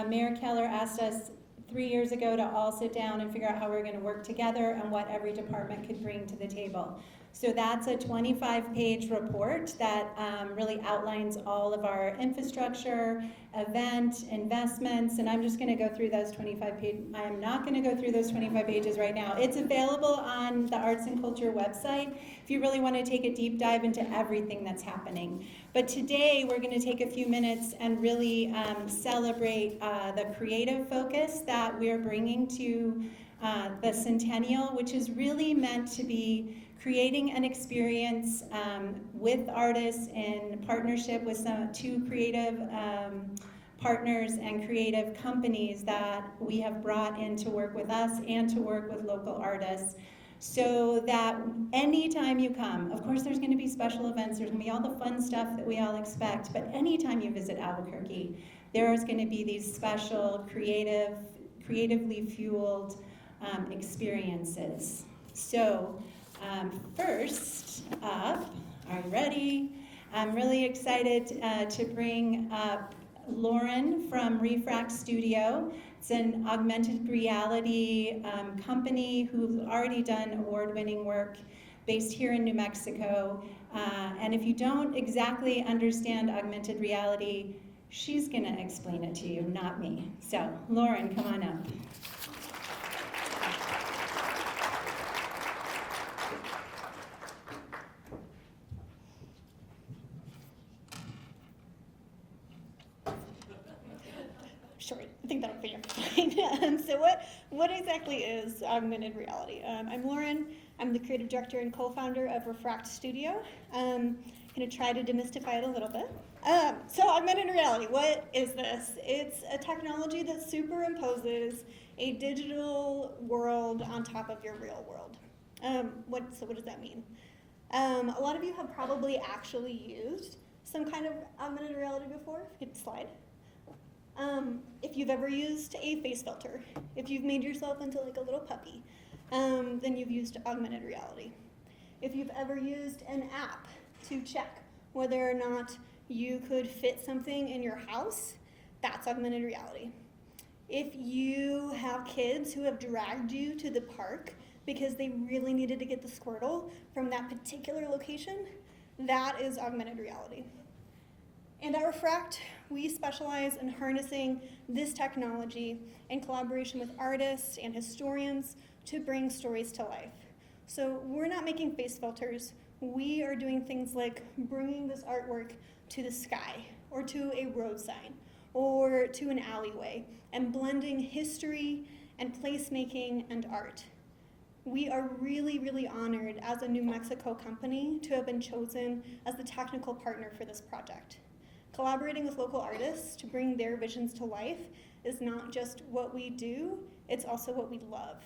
Mayor Keller asked us 3 years ago to all sit down and figure out how we're going to work together and what every department could bring to the table. So that's a 25-page report that really outlines all of our infrastructure, event, investments, and I'm just going to go through those 25 pages. I am not going to go through those 25 pages right now. It's available on the Arts and Culture website if you really want to take a deep dive into everything that's happening. But today we're going to take a few minutes and really celebrate the creative focus that we're bringing to the Centennial, which is really meant to be creating an experience with artists in partnership with two creative partners and creative companies that we have brought in to work with us and to work with local artists, so that anytime you come, of course there's going to be special events, there's going to be all the fun stuff that we all expect, but anytime you visit Albuquerque, there is going to be these special creatively fueled experiences. So first up, are you ready? I'm really excited to bring up Lauren from Refract Studio. It's an augmented reality company who's already done award-winning work based here in New Mexico. And if you don't exactly understand augmented reality, she's gonna explain it to you, not me. So Lauren, come on up. Sure, I think that'll be fine. So what exactly is augmented reality? I'm Lauren. I'm the creative director and co-founder of Refract Studio. I'm going to try to demystify it a little bit. So augmented reality, what is this? It's a technology that superimposes a digital world on top of your real world. So what does that mean? A lot of you have probably actually used some kind of augmented reality before. Hit the slide. If you've ever used a face filter, if you've made yourself into like a little puppy, then you've used augmented reality. If you've ever used an app to check whether or not you could fit something in your house, that's augmented reality. If you have kids who have dragged you to the park because they really needed to get the Squirtle from that particular location, that is augmented reality. And at Refract, we specialize in harnessing this technology in collaboration with artists and historians to bring stories to life. So we're not making face filters. We are doing things like bringing this artwork to the sky, or to a road sign, or to an alleyway, and blending history and placemaking and art. We are really, really honored as a New Mexico company to have been chosen as the technical partner for this project. Collaborating with local artists to bring their visions to life is not just what we do, it's also what we love.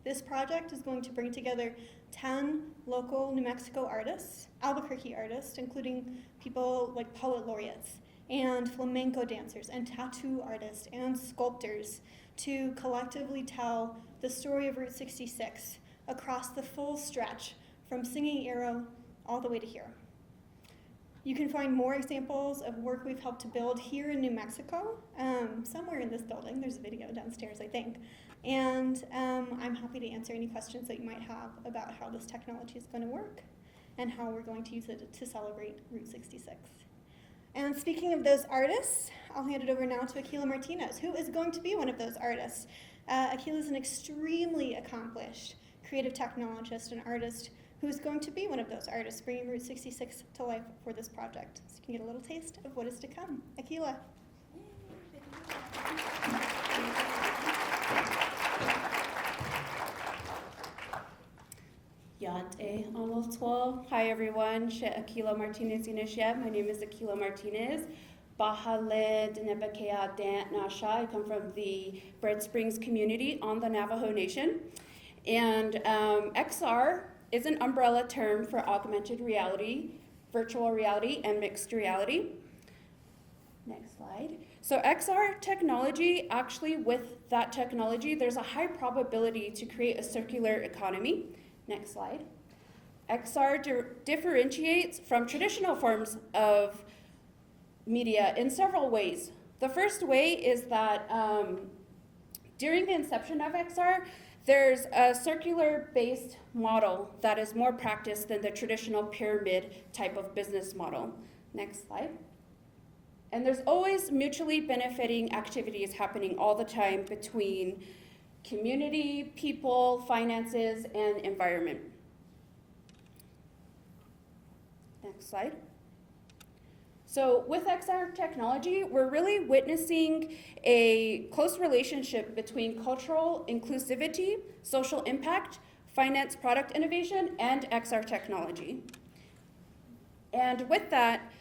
This project is going to bring together 10 local New Mexico artists, Albuquerque artists, including people like poet laureates, and flamenco dancers, and tattoo artists, and sculptors, to collectively tell the story of Route 66 across the full stretch from Singing Arrow all the way to here. You can find more examples of work we've helped to build here in New Mexico, somewhere in this building. There's a video downstairs, I think. And I'm happy to answer any questions that you might have about how this technology is going to work and how we're going to use it to celebrate Route 66. And speaking of those artists, I'll hand it over now to Aquila Martinez, who is going to be one of those artists. Aquila is an extremely accomplished creative technologist and artist who is going to be one of those artists bringing Route 66 to life for this project. So you can get a little taste of what is to come. Aquila. Yate Alotwal. Hi everyone, She Aquila Martinez Inisheb. My name is Aquila Martinez. Bahale Denebekea Dant Nasha. I come from the Bread Springs community on the Navajo Nation. And XR is an umbrella term for augmented reality, virtual reality, and mixed reality. Next slide. So XR technology, actually with that technology, there's a high probability to create a circular economy. Next slide. XR differentiates from traditional forms of media in several ways. The first way is that during the inception of XR, there's a circular-based model that is more practiced than the traditional pyramid type of business model. Next slide. And there's always mutually benefiting activities happening all the time between community, people, finances, and environment. Next slide. So with XR technology, we're really witnessing a close relationship between cultural inclusivity, social impact, finance product innovation, and XR technology. And with that,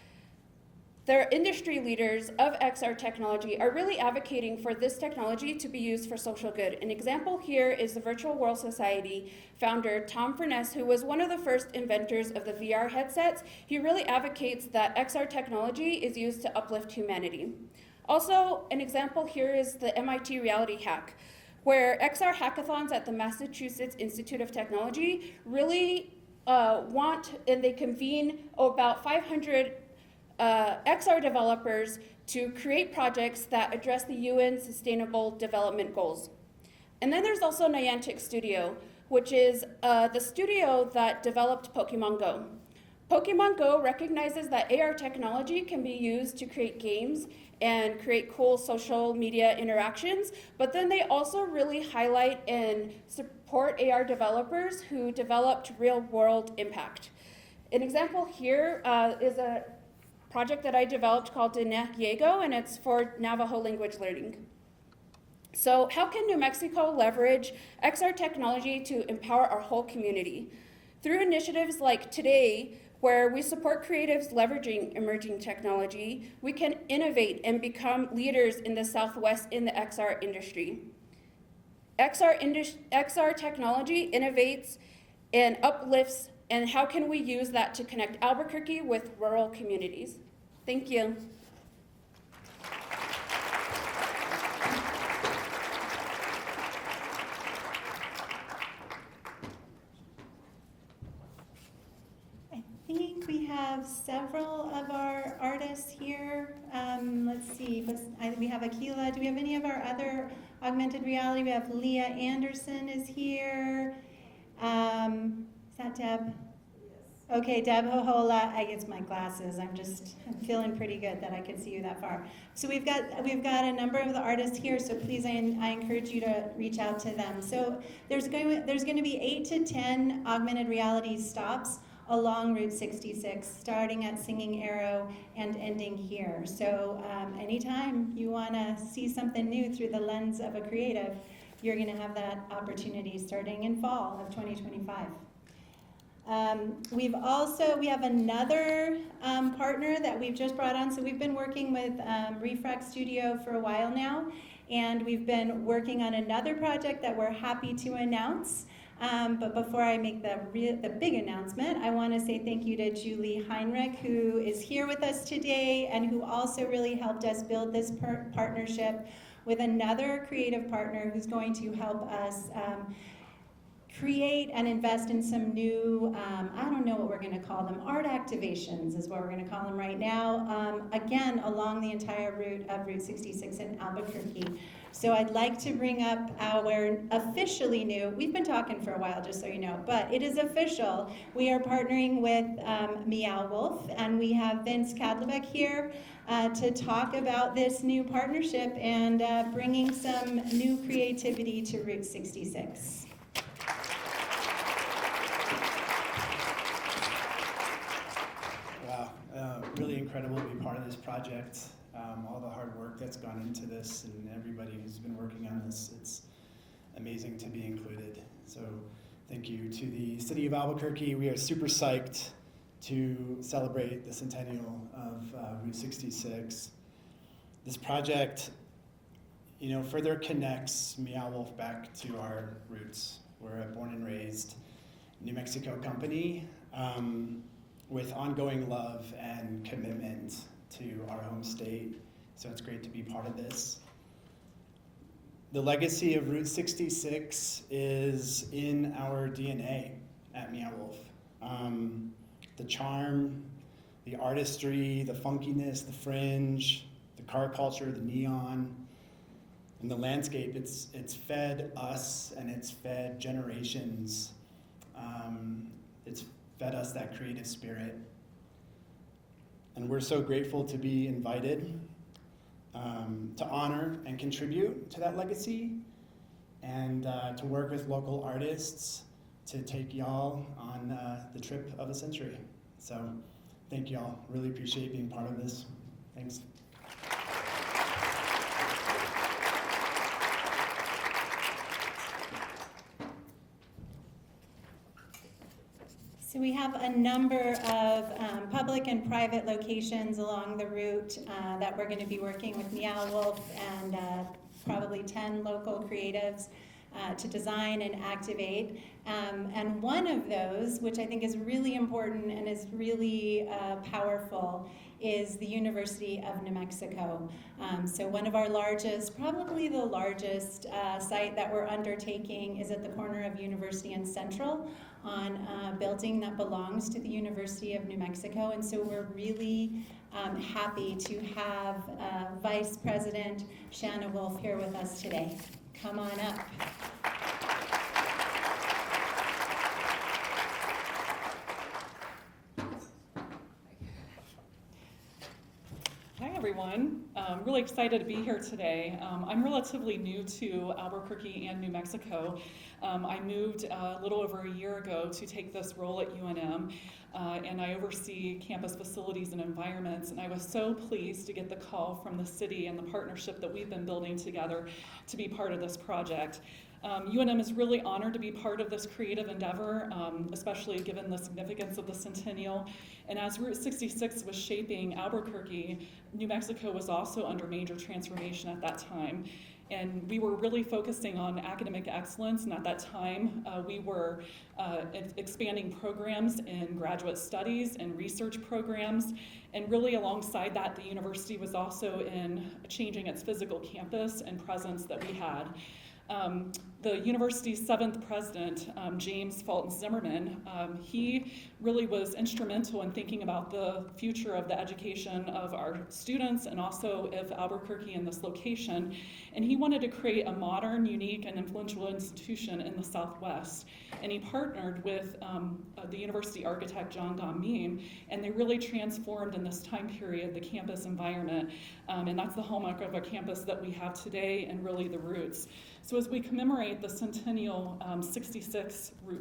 the industry leaders of XR technology are really advocating for this technology to be used for social good. An example here is the Virtual World Society founder, Tom Furness, who was one of the first inventors of the VR headsets. He really advocates that XR technology is used to uplift humanity. Also, an example here is the MIT Reality Hack, where XR hackathons at the Massachusetts Institute of Technology really they convene about 500 XR developers to create projects that address the UN Sustainable Development Goals. And then there's also Niantic Studio, which is the studio that developed Pokemon Go. Pokemon Go recognizes that AR technology can be used to create games and create cool social media interactions, but then they also really highlight and support AR developers who developed real-world impact. An example here is a project that I developed called Diego, and it's for Navajo language learning. So how can New Mexico leverage XR technology to empower our whole community? Through initiatives like today, where we support creatives leveraging emerging technology, we can innovate and become leaders in the Southwest in the XR industry. XR technology innovates and uplifts, and how can we use that to connect Albuquerque with rural communities? Thank you. I think we have several of our artists here. Let's see, we have Aquila. Do we have any of our other augmented reality? We have Leah Anderson is here. Is that Deb? Yes. Okay, Deb Hohola. I guess my glasses. I'm feeling pretty good that I can see you that far. So we've got a number of the artists here. So please, I encourage you to reach out to them. So there's going to be 8 to 10 augmented reality stops along Route 66, starting at Singing Arrow and ending here. So anytime you want to see something new through the lens of a creative, you're going to have that opportunity starting in fall of 2025. We have another partner that we've just brought on. So we've been working with Refract Studio for a while now, and we've been working on another project that we're happy to announce. But before I make the big announcement, I want to say thank you to Julie Heinrich, who is here with us today and who also really helped us build this partnership with another creative partner who's going to help us create and invest in some new, I don't know what we're going to call them, art activations is what we're going to call them right now, again, along the entire route of Route 66 in Albuquerque. So I'd like to bring up our officially new, we've been talking for a while, just so you know, but it is official. We are partnering with Meow Wolf, and we have Vince Kadlebeck here to talk about this new partnership and bringing some new creativity to Route 66. Wow, really incredible to be part of this project. All the hard work that's gone into this and everybody who's been working on this, it's amazing to be included. So thank you to the City of Albuquerque. We are super psyched to celebrate the centennial of Route 66. This project, further connects Meow Wolf back to our roots. We're a born and raised New Mexico company with ongoing love and commitment to our home state. So it's great to be part of this. The legacy of Route 66 is in our DNA at Meow Wolf. The charm, the artistry, the funkiness, the fringe, the car culture, the neon, and the landscape, it's fed us and it's fed generations. It's fed us that creative spirit. And we're so grateful to be invited to honor and contribute to that legacy and to work with local artists to take y'all on the trip of a century. So thank y'all. Really appreciate being part of this. Thanks. So we have a number of public and private locations along the route that we're going to be working with Meow Wolf and probably 10 local creatives to design and activate. And one of those, which I think is really important and is really powerful, is the University of New Mexico. So one of our largest, probably the largest site that we're undertaking is at the corner of University and Central on a building that belongs to the University of New Mexico. And so we're really happy to have Vice President Shanna Wolf here with us today. Come on up. Hi everyone, I'm really excited to be here today. I'm relatively new to Albuquerque and New Mexico. I moved a little over a year ago to take this role at UNM, and I oversee campus facilities and environments, and I was so pleased to get the call from the city and the partnership that we've been building together to be part of this project. UNM is really honored to be part of this creative endeavor, especially given the significance of the Centennial. And as Route 66 was shaping Albuquerque, New Mexico was also under major transformation at that time. And we were really focusing on academic excellence, and at that time we were expanding programs in graduate studies and research programs. And really alongside that, the university was also in changing its physical campus and presence that we had. The university's 7th president, James Fulton Zimmerman, he really was instrumental in thinking about the future of the education of our students and also of Albuquerque in this location. And he wanted to create a modern, unique, and influential institution in the Southwest. And he partnered with the university architect, John Gommeam, and they really transformed in this time period the campus environment. And that's the hallmark of a campus that we have today and really the roots. So as we commemorate the Centennial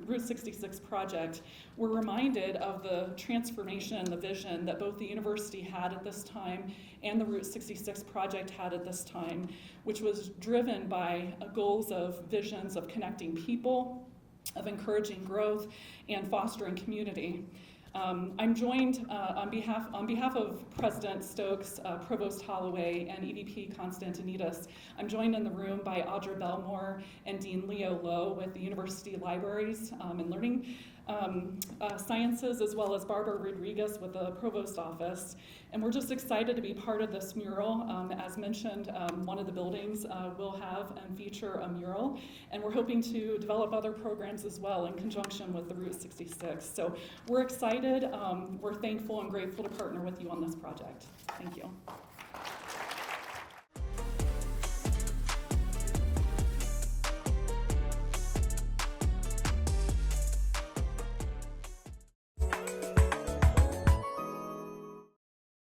Route 66 project, we're reminded of the transformation and the vision that both the university had at this time and the Route 66 project had at this time, which was driven by goals of visions of connecting people, of encouraging growth, and fostering community. I'm joined on behalf of President Stokes, Provost Holloway, and EVP Constantinides. I'm joined in the room by Audra Belmore and Dean Leo Lowe with the University Libraries and Learning Sciences, as well as Barbara Rodriguez with the Provost Office. And we're just excited to be part of this mural. As mentioned, one of the buildings will have and feature a mural, and we're hoping to develop other programs as well in conjunction with the Route 66. So we're excited, we're thankful and grateful to partner with you on this project. Thank you.